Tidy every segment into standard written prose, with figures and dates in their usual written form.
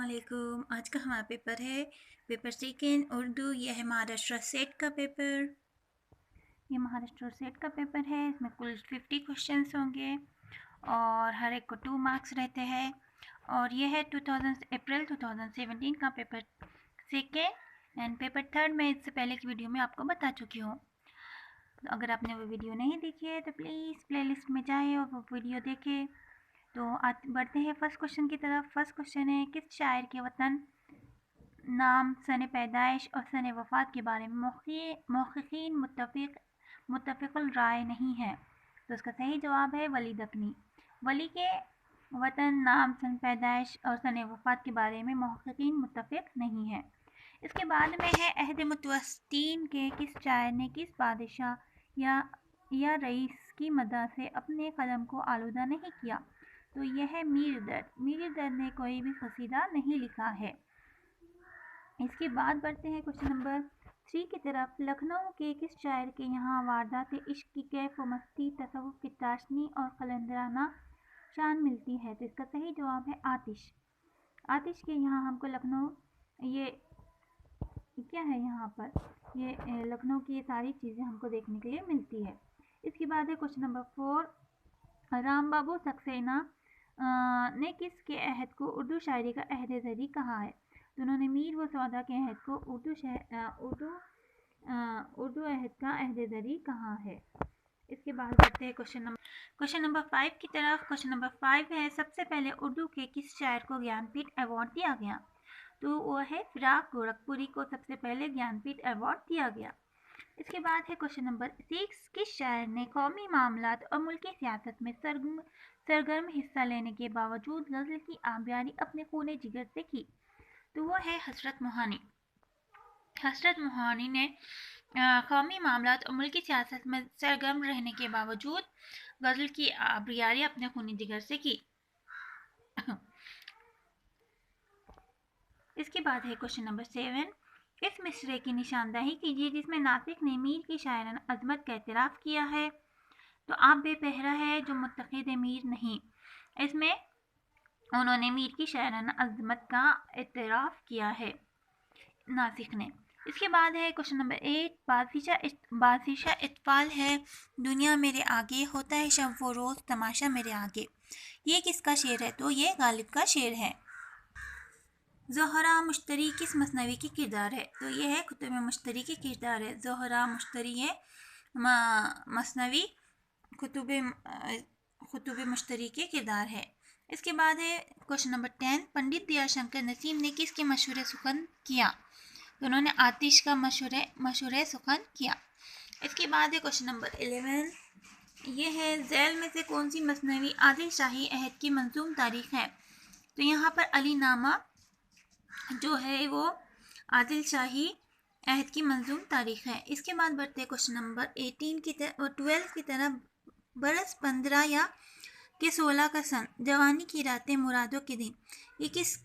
अस्सलामुअलैकुम। आज का हमारा पेपर है पेपर सेकेंड उर्दू। यह है महाराष्ट्र सेट का पेपर। ये महाराष्ट्र सेट का पेपर है। इसमें कुल 50 क्वेश्चंस होंगे और हर एक को 2 मार्क्स रहते हैं। और यह है अप्रैल 2017 का paper second and paper third में इससे पहले की वीडियो में आपको बता चुकी हूँ। अगर आपने वो वीडियो नहीं देखी है तो प्लीज़ प्लेलिस्ट में जाए और वो वीडियो देखें। तो बढ़ते हैं फर्स्ट क्वेश्चन की तरफ। फर्स्ट क्वेश्चन है, किस शायर के वतन, नाम, सन पैदाइश और सन वफ़ात के बारे में मौखिकीन मुत्तफ़िक़ुल राय नहीं है। तो इसका सही जवाब है वली दक्नी। वली के वतन, नाम, सन पैदाइश और सन वफ़ात के बारे में मौखिकीन मुत्तफ़िक़ नहीं है। इसके बाद में है, अहद मुतवस्सितीन के किस शायर ने किस बादशाह या रईस की मदद से अपने कलम को आलूदा नहीं किया। तो यह है मीर दर्द ने कोई भी कसीदा नहीं लिखा है। इसके बाद बढ़ते हैं क्वेश्चन नंबर 3 की तरफ। लखनऊ के किस शायर के यहाँ वारदात इश्क की कैफ व मस्ती, तसव्वुफ की चाशनी और कलंदराना शान मिलती है। तो इसका सही जवाब है आतिश। आतिश के यहाँ हमको लखनऊ, ये क्या है, यहाँ पर ये लखनऊ की ये सारी चीज़ें हमको देखने के लिए मिलती है। इसके बाद है क्वेश्चन नंबर 4। राम बाबू सक्सेना ने किसके अहद को उर्दू शायरी का अहद ज़री कहा है। तो उन्होंने मीर व सौदा के अहद को उर्दू अहद का अहद ज़री कहा है। इसके बाद बढ़ते हैं क्वेश्चन नंबर 5 की तरफ। क्वेश्चन नंबर 5 है, सबसे पहले उर्दू के किस शायर को ज्ञानपीठ अवार्ड दिया गया। तो वो है फिराक गोरखपुरी को सबसे पहले ज्ञानपीठ अवार्ड दिया गया। इसके बाद है क्वेश्चन नंबर 6, किस शायर ने कौमी मामलात और मुल्की सियासत में सरगर्म हिस्सा लेने के बावजूद गज़ल की आबियारी अपने खूने जिगर से की। तो वो है हसरत मोहानी। हसरत मोहानी ने कौमी मामलात और मुल्की सियासत में सरगर्म रहने के बावजूद गज़ल की आबियारी अपने खूने जिगर से की। इसके बाद है क्वेश्चन नंबर 7, इस मिसरे की निशानदही कीजिए जिसमें नासिक ने मीर की शायराना अजमत का एतराफ़ किया है। तो आप बेपहरा है जो मुत्तक़िद मीर नहीं। इसमें उन्होंने मीर की शायराना अजमत का एतराफ़ किया है नासिक ने। इसके बाद है क्वेश्चन नंबर 8, बासिशा इत्फाल है, दुनिया मेरे आगे, होता है शब वो रोज़ तमाशा मेरे आगे। ये किसका शेर है। तो ये गालिब का शेर है। ज़ोहरा मुश्तरी किस मसनवी की किरदार है। तो ये है कुतुब मुश्तरी की किरदार है। ज़ोहरा मुश्तरी है मसनवी कुतुब मुश्तरी के किरदार है। इसके बाद है क्वेश्चन नंबर 10, पंडित दयाशंकर नसीम ने किसके मशहूर सुखन किया। तो उन्होंने आतिश का मशहूर सुखन किया। इसके बाद है क्वेश्चन नंबर 11, ये है, झैल में से कौन सी मसनवी आदिल शाही अहद की मंजूम तारीख है। तो यहाँ पर अली नामा जो है वो आदिल शाही अहद की मंजूम तारीख है। इसके बाद बढ़ते क्वेश्चन नंबर 12 की तरफ। बरस 15 या के 16 का सन, जवानी की रातें मुरादों के दिन, ये किस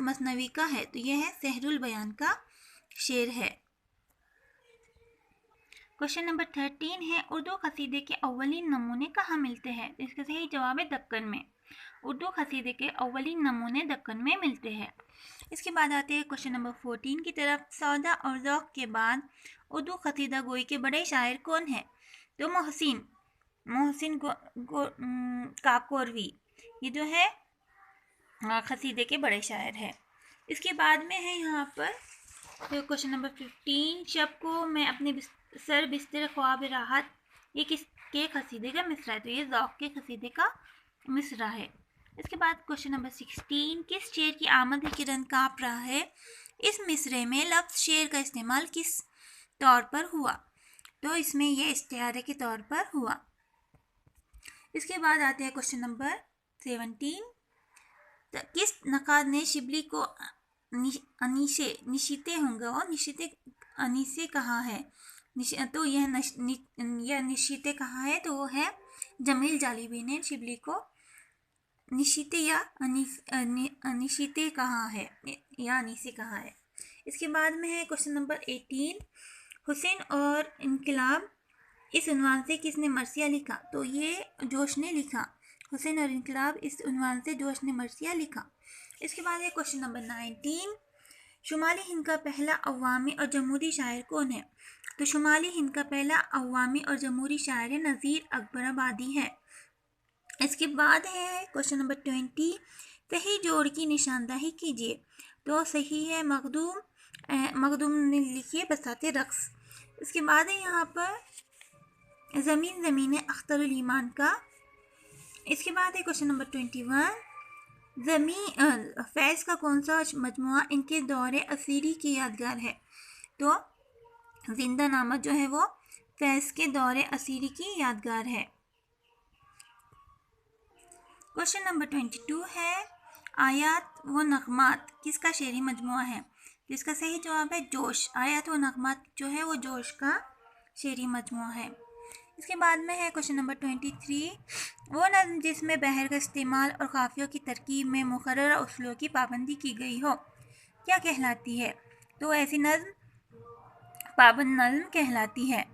मसनवी का है। तो यह है सहरुल बयान का शेर है। क्वेश्चन नंबर 13 है, उर्दू कसीदे के अव्वलीन नमूने कहाँ मिलते हैं। तो इसका सही जवाब है दक्कन में। उर्दू कसीदे के अव्वलीन नमूने दक्कन में मिलते हैं। इसके बाद आते हैं क्वेश्चन नंबर 14 की तरफ। सौदा और ज़ौक़ के बाद उर्दू कसीदा गोई के बड़े शायर कौन है। तो मोहसिन काकोरवी, ये जो है कसीदे के बड़े शायर है। इसके बाद में है यहाँ पर क्वेश्चन नंबर 15, शब को मैं अपने सर बिस्तर ख्वाब राहत, ये किसके कसीदे का मिसरा है। तो ये ज़ौक़ के कसीदे का मिसरा है। इसके बाद क्वेश्चन नंबर 16, किस शेर की आमद की रन काँप रहा है। इस मिसरे में लफ्ज़ शेर का इस्तेमाल किस तौर पर हुआ। तो इसमें ये इस्तिआरे के तौर पर हुआ। इसके बाद आते हैं क्वेश्चन नंबर 17, किस नक़ाद ने शिबली को निशीते होंगे और निशीते अनीसे कहा है। तो यह निशीते कहा है। तो वो है जमील जालिबी ने शिबली को निशीते या अनिशीते कहा है या अनीसे कहा है। इसके बाद में है क्वेश्चन नंबर 18, हुसैन और इनकलाब, इस उन्वान से किसने मरसिया लिखा। तो ये जोश ने लिखा। हुसैन और इनकलाब, इस उन्वान से जोश ने मरसिया लिखा। इसके बाद है क्वेश्चन नंबर 19, शुमाली हिंद का पहला अवामी और जमहूरी शायर कौन है? तो शुमाली हिंद का पहला अवामी और जमहूरी शायर नज़ीर अकबर आबादी है। इसके बाद है क्वेश्चन नंबर 20, सही जोड़ की निशानदाही कीजिए। तो सही है मखदूम ने लिखी है बसाते रक्स। इसके बाद है यहाँ पर ज़मीन ज़मीन अख्तरुल ईमान का। इसके बाद है क्वेश्चन नंबर 21, फैज़ का कौन सा मजमुआ इनके दौरे असीरी की यादगार है? तो जिंदा नामा जो है वो फैज़ के दौरे असीरी की यादगार है। क्वेश्चन नंबर 22 है, आयात व नगमात किसका शेरी मजमुआ है? जिसका सही जवाब है जोश। आयात व नगमात जो है वो जोश का शेरी मजमुआ है। इसके बाद में है क्वेश्चन नंबर 23, वो नज़्म जिसमें बहर का इस्तेमाल और काफ़ियों की तरकीब में मुकर्रर उसूलों की पाबंदी की गई हो क्या कहलाती है? तो ऐसी नज़्म पाबंद नज़्म कहलाती है।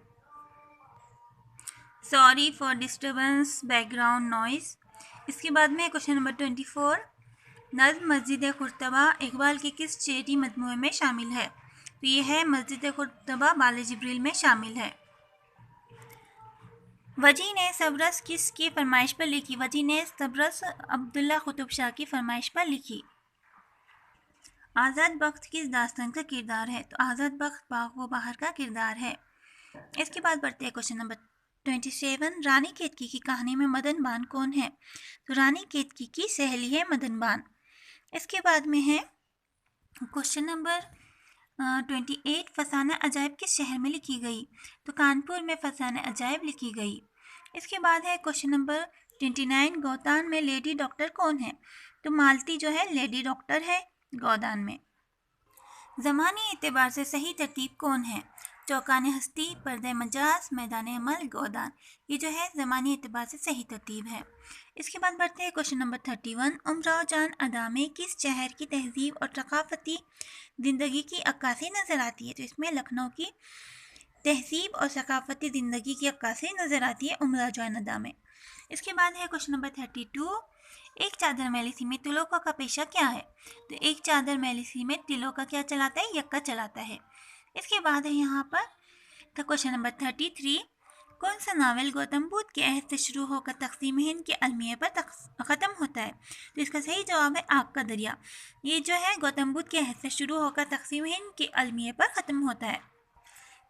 Sorry for disturbance background noise. इसके बाद में क्वेश्चन नंबर 24, नज़्म मस्जिद खुर्तबा इकबाल के किस शेरी मजमूए में शामिल है? तो ये है मस्जिद खुर्तबा बाले जिब्रील में शामिल है। वजी ने सबरस किसकी फरमाइश पर लिखी? वजी ने सबरस अब्दुल्ला कुतुब शाह की फरमाइश पर लिखी। आज़ाद बख्त किस दास्तान का किरदार है? तो आज़ाद बख्त बाग व बहार का किरदार है। इसके बाद बढ़ते हैं क्वेश्चन नंबर 27, रानी केतकी की कहानी में मदन बान कौन है? तो रानी केतकी की सहेली है मदन बान। इसके बाद में है क्वेश्चन नंबर 28, फसाना अजायब किस शहर में लिखी गई? तो कानपुर में फसाना अजायब लिखी गई। इसके बाद है क्वेश्चन नंबर 29, गोदान में लेडी डॉक्टर कौन है? तो मालती जो है लेडी डॉक्टर है गोदान में। ज़मानी एतबार से सही तरतीब कौन है? चौकान हस्ती, पर्दे मजाज, मैदान अमल, गोदान। ये जो है ज़मानी एतबार से सही तरतीब है। इसके बाद बढ़ते हैं क्वेश्चन नंबर 31, उमराव जान अदा में किस शहर की तहजीब और सकाफती ज़िंदगी की अक्कासी नज़र आती है? तो इसमें लखनऊ की तहजीब और सकाफती ज़िंदगी की अक्कासी नज़र आती है उमराव जान अदा में। इसके बाद है क्वेश्चन नंबर 32, एक चादर मैली में तिलोका का पेशा क्या है? तो एक चादर मैली में तिलोका क्या चलाता है? यक्का चलाता है। इसके बाद है यहाँ पर क्वेश्चन नंबर 33, कौन सा नावल गौतम बुद्ध के अहद से शुरू होकर तक़सीम हिंद के अलमिया पर ख़त्म होता है? तो इसका सही जवाब है आग का दरिया। ये जो है गौतम बुद्ध के अहद से शुरू होकर तक़सीम हिंद के अलमिया पर ख़त्म होता है।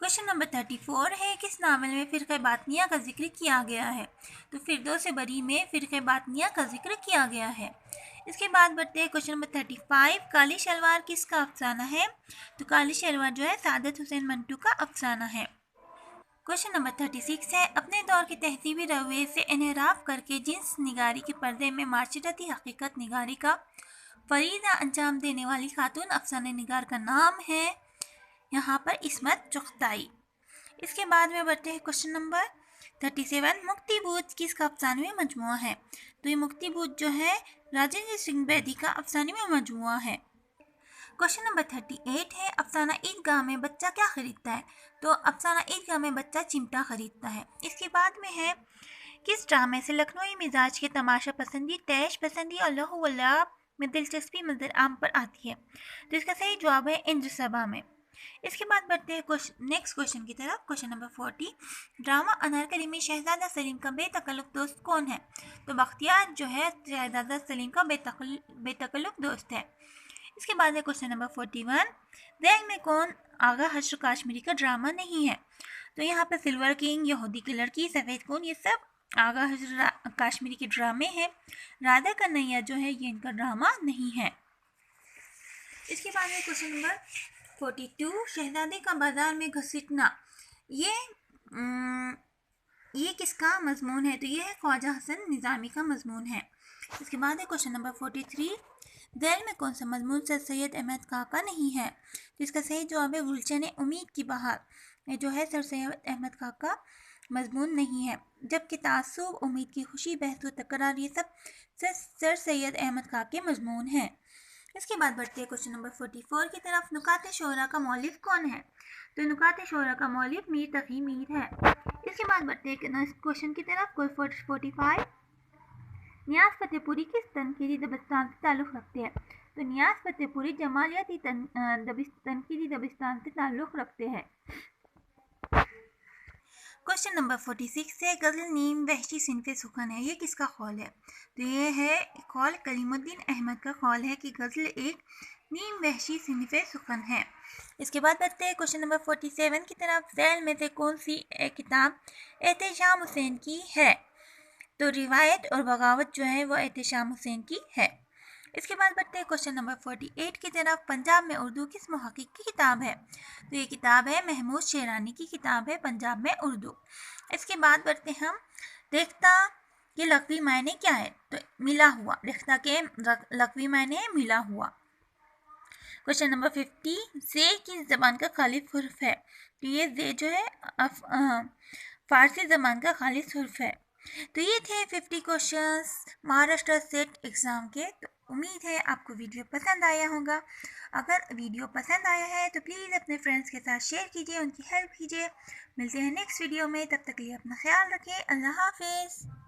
क्वेश्चन नंबर 34 है, किस नावल में फ़िरक़े बातिनिया का जिक्र किया गया है? तो फिरदौस बरी में फ़िरक़े बातिनिया का जिक्र किया गया है। इसके बाद बढ़ते हैं क्वेश्चन नंबर 35, काली शलवार किसका अफसाना है? तो काली शलवार जो है सादत हुसैन मंटू का अफसाना है। क्वेश्चन नंबर 36 है, अपने दौर के तहजीबी रवैये से इनहराफ करके जिन्स निगारी के पर्दे में माशरती हकीकत निगारी का फरीदा अंजाम देने वाली खातून अफसाने निगार का नाम है यहाँ पर इस्मत चुगताई। इसके बाद में बढ़ते हैं क्वेश्चन नंबर 37, मुक्तिबूझ किसका अफसानवी मजमुआ है? तो ये मुक्तिबूझ जो है राजेंद्र सिंह बेदी का अफसानवी मजमुआ है। क्वेश्चन नंबर 38 है, अफसाना ईदगाह में बच्चा क्या खरीदता है? तो अफसाना ईदगाह में बच्चा चिमटा खरीदता है। इसके बाद में है, किस ड्रामे से लखनऊ मिजाज के तमाशा पसंदी, तैश पसंदी और लहू व लाब में दिलचस्पी मंजर आम पर आती है? तो इसका सही जवाब है इंद्र सभा में। इसके बाद बढ़ते हैं नेक्स्ट क्वेश्चन की तरफ। क्वेश्चन नंबर 40, ड्रामा अनारकली में शहजादा सलीम का बेतकल्लुफ़ दोस्त कौन है? तो बख्तियार जो है शहजादा सलीम का बेतकल्लुफ़ दोस्त है। इसके बाद है क्वेश्चन नंबर 41, जैंग में कौन आगा हश्र काश्मीरी का ड्रामा नहीं है? तो यहाँ पर सिल्वर किंग, यहूदी की लड़की, सफ़ेद खून, ये सब आगा हश्र काश्मीरी के ड्रामे हैं। राधा कन्हैया जो है ये इनका ड्रामा नहीं है। इसके बाद है क्वेश्चन नंबर 42, शहजादे का बाजार में घसीटना, ये किसका मजमून है? तो ये है ख्वाजा हसन निज़ामी का मजमून है। इसके बाद है क्वेश्चन नंबर 43, दैल में कौन सा मजमून सर सैयद अहमद खां का नहीं है? तो इसका सही जवाब है गुलशन उम्मीद की बहार। ये जो है सर सैयद अहमद खां का मजमून नहीं है। जबकि तासुब, उम्मीद की खुशी, बहस व तकरार, ये सब सर सैयद अहमद खां के मजमून हैं। इसके बाद बढ़ते हैं क्वेश्चन नंबर 44 की तरफ। नुकात शोरा का मौलिफ कौन है? तो नुकात शोरा का मौलिफ मीर तकी मीर है। इसके बाद बढ़ते हैं नेक्स्ट क्वेश्चन की तरफ। 45, नियाज़ फतेहपुरी किस तनकीदी दबस्तान से ताल्लुक़ रखते हैं? तो नियाज़ फतेहपुरी जमालियाती तनकीदी दबिस्तान से ताल्लुक़ रखते हैं। क्वेश्चन नंबर 46 है, गज़ल नीम वहशी सिनफ़े सुखन है, ये किसका कौल है? तो ये है कौल कलीमुद्दीन अहमद का कौल है कि गज़ल एक नीम वहशी सिनफ़े सुखन है। इसके बाद बढ़ते हैं क्वेश्चन नंबर 47 की तरफ। ज़ैल में से कौन सी किताब एहतेशाम हुसैन की है? तो रिवायत और बगावत जो है वो एहतेशाम हुसैन की है। इसके बाद बढ़ते हैं क्वेश्चन नंबर 48 की तरफ। पंजाब में उर्दू किस मुहक्किक की किताब है? तो ये किताब है महमूद शेरानी की किताब है पंजाब में उर्दू। इसके बाद बढ़ते हैं हम, रेख्ता के लग़वी मायने क्या है? तो मिला हुआ। रेख्ता के लग़वी मायने मिला हुआ। क्वेश्चन नंबर 50, जे किस ज़बान का खालिस हुर्फ है? तो ये जे जो है फ़ारसी ज़बान का खालिस हुर्फ है। तो ये थे 50 क्वेश्चंस महाराष्ट्र सेट एग्ज़ाम के। तो उम्मीद है आपको वीडियो पसंद आया होगा। अगर वीडियो पसंद आया है तो प्लीज़ अपने फ्रेंड्स के साथ शेयर कीजिए, उनकी हेल्प कीजिए। मिलते हैं नेक्स्ट वीडियो में, तब तक के लिए अपना ख्याल रखें। अल्लाह हाफिज़।